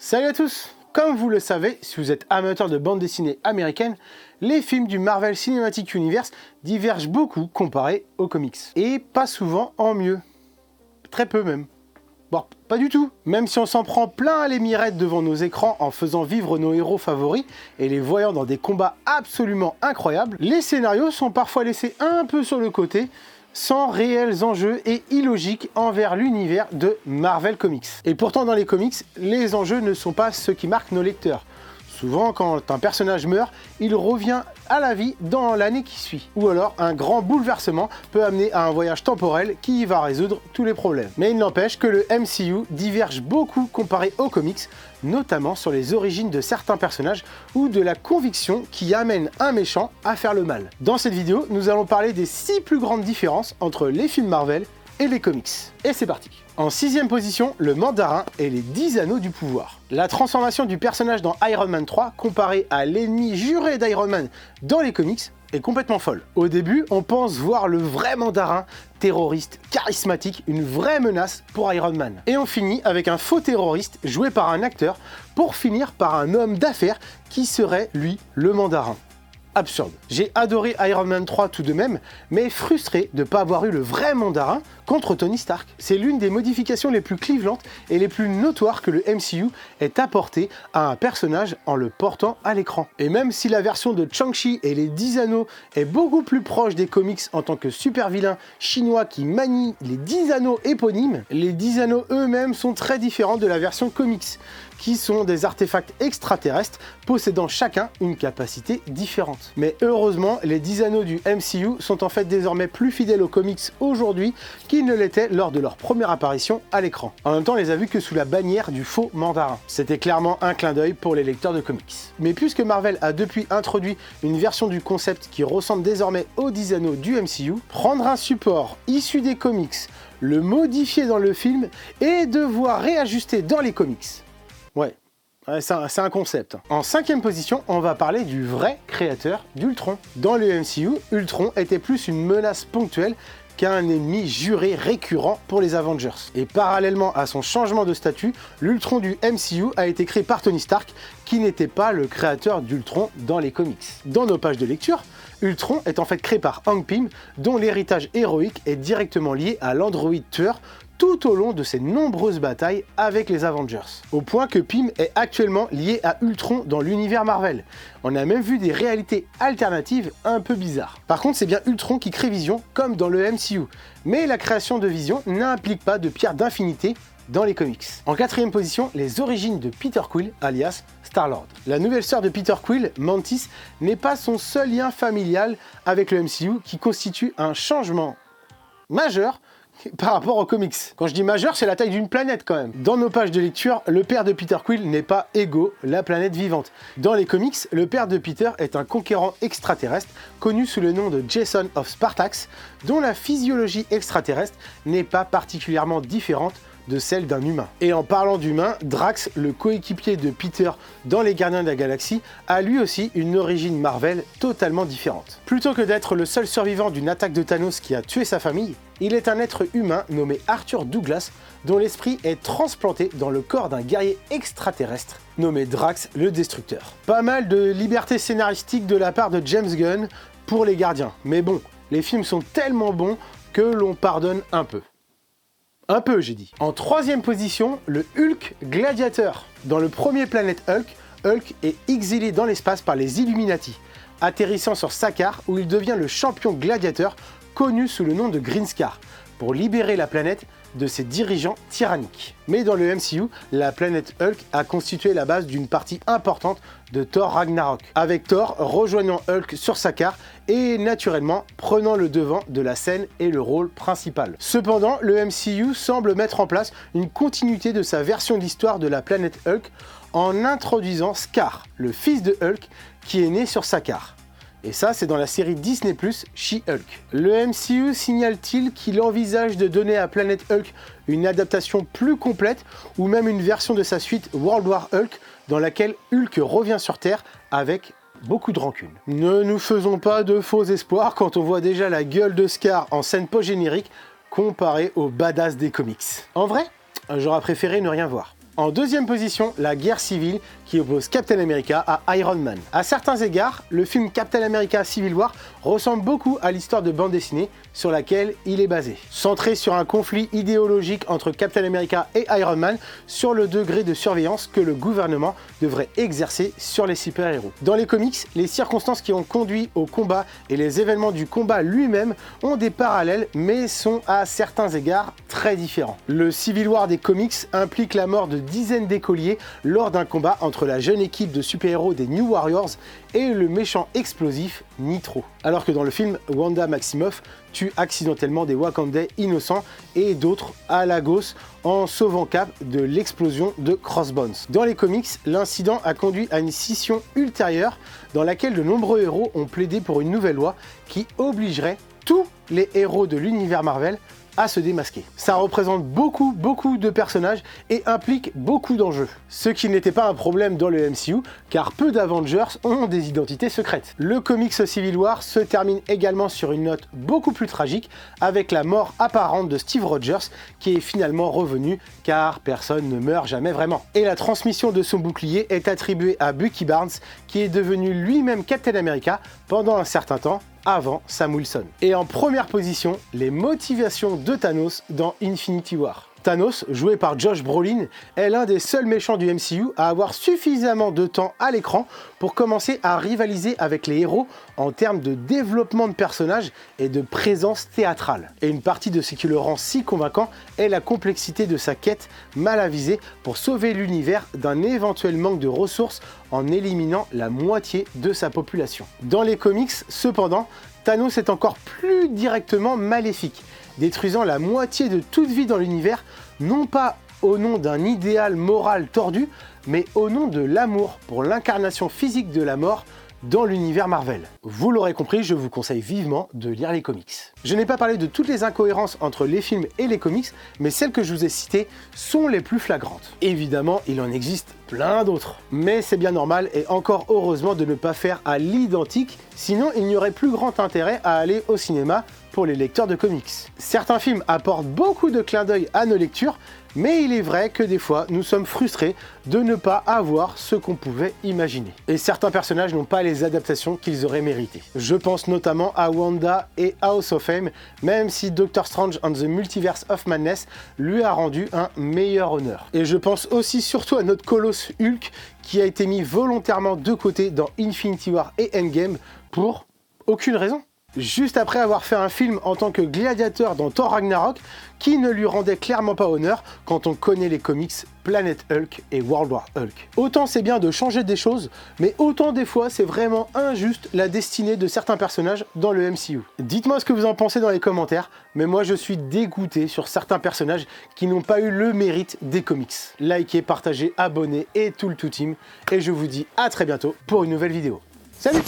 Salut à tous! Comme vous le savez, si vous êtes amateur de bande dessinée américaine, les films du Marvel Cinematic Universe divergent beaucoup comparés aux comics. Et pas souvent en mieux. Très peu même. Bon, pas du tout. Même si on s'en prend plein les mirettes devant nos écrans en faisant vivre nos héros favoris et les voyant dans des combats absolument incroyables, les scénarios sont parfois laissés un peu sur le côté, sans réels enjeux et illogiques envers l'univers de Marvel Comics. Et pourtant dans les comics, les enjeux ne sont pas ceux qui marquent nos lecteurs. Souvent, quand un personnage meurt, il revient à la vie dans l'année qui suit. Ou alors, un grand bouleversement peut amener à un voyage temporel qui va résoudre tous les problèmes. Mais il n'empêche que le MCU diverge beaucoup comparé aux comics, notamment sur les origines de certains personnages ou de la conviction qui amène un méchant à faire le mal. Dans cette vidéo, nous allons parler des 6 plus grandes différences entre les films Marvel et les comics. Et c'est parti. En 6ème position, le Mandarin et les 10 anneaux du pouvoir. La transformation du personnage dans Iron Man 3 comparée à l'ennemi juré d'Iron Man dans les comics est complètement folle. Au début, on pense voir le vrai Mandarin, terroriste, charismatique, une vraie menace pour Iron Man. Et on finit avec un faux terroriste joué par un acteur pour finir par un homme d'affaires qui serait, lui, le Mandarin. Absurde. J'ai adoré Iron Man 3 tout de même, mais frustré de ne pas avoir eu le vrai Mandarin contre Tony Stark. C'est l'une des modifications les plus clivantes et les plus notoires que le MCU ait apporté à un personnage en le portant à l'écran. Et même si la version de Shang-Chi et les 10 anneaux est beaucoup plus proche des comics en tant que super vilain chinois qui manie les 10 anneaux éponymes, les 10 anneaux eux-mêmes sont très différents de la version comics, qui sont des artefacts extraterrestres possédant chacun une capacité différente. Mais heureusement, les 10 anneaux du MCU sont en fait désormais plus fidèles aux comics aujourd'hui qu'ils ne l'étaient lors de leur première apparition à l'écran. En même temps, on les a vus que sous la bannière du faux Mandarin. C'était clairement un clin d'œil pour les lecteurs de comics. Mais puisque Marvel a depuis introduit une version du concept qui ressemble désormais aux 10 anneaux du MCU, prendre un support issu des comics, le modifier dans le film et devoir réajuster dans les comics. Ouais, c'est un concept. En 5ème position, on va parler du vrai créateur d'Ultron. Dans le MCU, Ultron était plus une menace ponctuelle qu'un ennemi juré récurrent pour les Avengers. Et parallèlement à son changement de statut, l'Ultron du MCU a été créé par Tony Stark, qui n'était pas le créateur d'Ultron dans les comics. Dans nos pages de lecture, Ultron est en fait créé par Hank Pym, dont l'héritage héroïque est directement lié à l'androïde tueur tout au long de ses nombreuses batailles avec les Avengers. Au point que Pym est actuellement lié à Ultron dans l'univers Marvel. On a même vu des réalités alternatives un peu bizarres. Par contre, c'est bien Ultron qui crée Vision, comme dans le MCU. Mais la création de Vision n'implique pas de pierre d'infinité dans les comics. En 4ème position, les origines de Peter Quill, alias Star-Lord. La nouvelle sœur de Peter Quill, Mantis, n'est pas son seul lien familial avec le MCU qui constitue un changement majeur par rapport aux comics. Quand je dis majeur, c'est la taille d'une planète quand même. Dans nos pages de lecture, le père de Peter Quill n'est pas Ego, la planète vivante. Dans les comics, le père de Peter est un conquérant extraterrestre connu sous le nom de Jason of Spartax, dont la physiologie extraterrestre n'est pas particulièrement différente de celle d'un humain. Et en parlant d'humain, Drax, le coéquipier de Peter dans les Gardiens de la Galaxie, a lui aussi une origine Marvel totalement différente. Plutôt que d'être le seul survivant d'une attaque de Thanos qui a tué sa famille, il est un être humain nommé Arthur Douglas, dont l'esprit est transplanté dans le corps d'un guerrier extraterrestre nommé Drax le Destructeur. Pas mal de liberté scénaristique de la part de James Gunn pour les Gardiens, mais bon, les films sont tellement bons que l'on pardonne un peu. Un peu, j'ai dit. En 3ème position, le Hulk Gladiateur. Dans le premier Planète Hulk, Hulk est exilé dans l'espace par les Illuminati, atterrissant sur Sakaar où il devient le champion gladiateur connu sous le nom de Greenscar, pour libérer la planète de ses dirigeants tyranniques. Mais dans le MCU, la planète Hulk a constitué la base d'une partie importante de Thor Ragnarok, avec Thor rejoignant Hulk sur Sakaar et naturellement prenant le devant de la scène et le rôle principal. Cependant, le MCU semble mettre en place une continuité de sa version d'histoire de la planète Hulk en introduisant Skaar, le fils de Hulk, qui est né sur Sakaar. Et ça, c'est dans la série Disney+, She-Hulk. Le MCU signale-t-il qu'il envisage de donner à Planète Hulk une adaptation plus complète ou même une version de sa suite World War Hulk dans laquelle Hulk revient sur Terre avec beaucoup de rancune. Ne nous faisons pas de faux espoirs quand on voit déjà la gueule de Skaar en scène post-générique comparée au badass des comics. En vrai, j'aurais préféré ne rien voir. En deuxième position, la guerre civile qui oppose Captain America à Iron Man. À certains égards, le film Captain America Civil War ressemble beaucoup à l'histoire de bande dessinée sur laquelle il est basé. Centré sur un conflit idéologique entre Captain America et Iron Man sur le degré de surveillance que le gouvernement devrait exercer sur les super-héros. Dans les comics, les circonstances qui ont conduit au combat et les événements du combat lui-même ont des parallèles mais sont à certains égards très différents. Le Civil War des comics implique la mort de dizaines d'écoliers lors d'un combat entre la jeune équipe de super-héros des New Warriors et le méchant explosif Nitro. Alors que dans le film, Wanda Maximoff tue accidentellement des Wakandais innocents et d'autres à Lagos en sauvant Cap de l'explosion de Crossbones. Dans les comics, l'incident a conduit à une scission ultérieure dans laquelle de nombreux héros ont plaidé pour une nouvelle loi qui obligerait tous les héros de l'univers Marvel à se démasquer. Ça représente beaucoup de personnages et implique beaucoup d'enjeux. Ce qui n'était pas un problème dans le MCU, car peu d'Avengers ont des identités secrètes. Le comics Civil War se termine également sur une note beaucoup plus tragique, avec la mort apparente de Steve Rogers, qui est finalement revenu, car personne ne meurt jamais vraiment. Et la transmission de son bouclier est attribuée à Bucky Barnes, qui est devenu lui-même Captain America pendant un certain temps, avant Sam Wilson. Et en première position, les motivations de Thanos dans Infinity War. Thanos, joué par Josh Brolin, est l'un des seuls méchants du MCU à avoir suffisamment de temps à l'écran pour commencer à rivaliser avec les héros en termes de développement de personnages et de présence théâtrale. Et une partie de ce qui le rend si convaincant est la complexité de sa quête mal avisée pour sauver l'univers d'un éventuel manque de ressources en éliminant la moitié de sa population. Dans les comics, cependant, Thanos est encore plus directement maléfique, détruisant la moitié de toute vie dans l'univers, non pas au nom d'un idéal moral tordu, mais au nom de l'amour pour l'incarnation physique de la mort dans l'univers Marvel. Vous l'aurez compris, je vous conseille vivement de lire les comics. Je n'ai pas parlé de toutes les incohérences entre les films et les comics, mais celles que je vous ai citées sont les plus flagrantes. Évidemment, il en existe plein d'autres. Mais c'est bien normal et encore heureusement de ne pas faire à l'identique, sinon il n'y aurait plus grand intérêt à aller au cinéma pour les lecteurs de comics. Certains films apportent beaucoup de clins d'œil à nos lectures, mais il est vrai que des fois, nous sommes frustrés de ne pas avoir ce qu'on pouvait imaginer. Et certains personnages n'ont pas les adaptations qu'ils auraient méritées. Je pense notamment à Wanda et House of M, même si Doctor Strange and the Multiverse of Madness lui a rendu un meilleur honneur. Et je pense aussi surtout à notre colosse Hulk, qui a été mis volontairement de côté dans Infinity War et Endgame pour aucune raison. Juste après avoir fait un film en tant que gladiateur dans Thor Ragnarok, qui ne lui rendait clairement pas honneur quand on connaît les comics Planet Hulk et World War Hulk. Autant c'est bien de changer des choses, mais autant des fois c'est vraiment injuste la destinée de certains personnages dans le MCU. Dites-moi ce que vous en pensez dans les commentaires, mais moi je suis dégoûté sur certains personnages qui n'ont pas eu le mérite des comics. Likez, partagez, abonnez et tout le tout team, et je vous dis à très bientôt pour une nouvelle vidéo. Salut!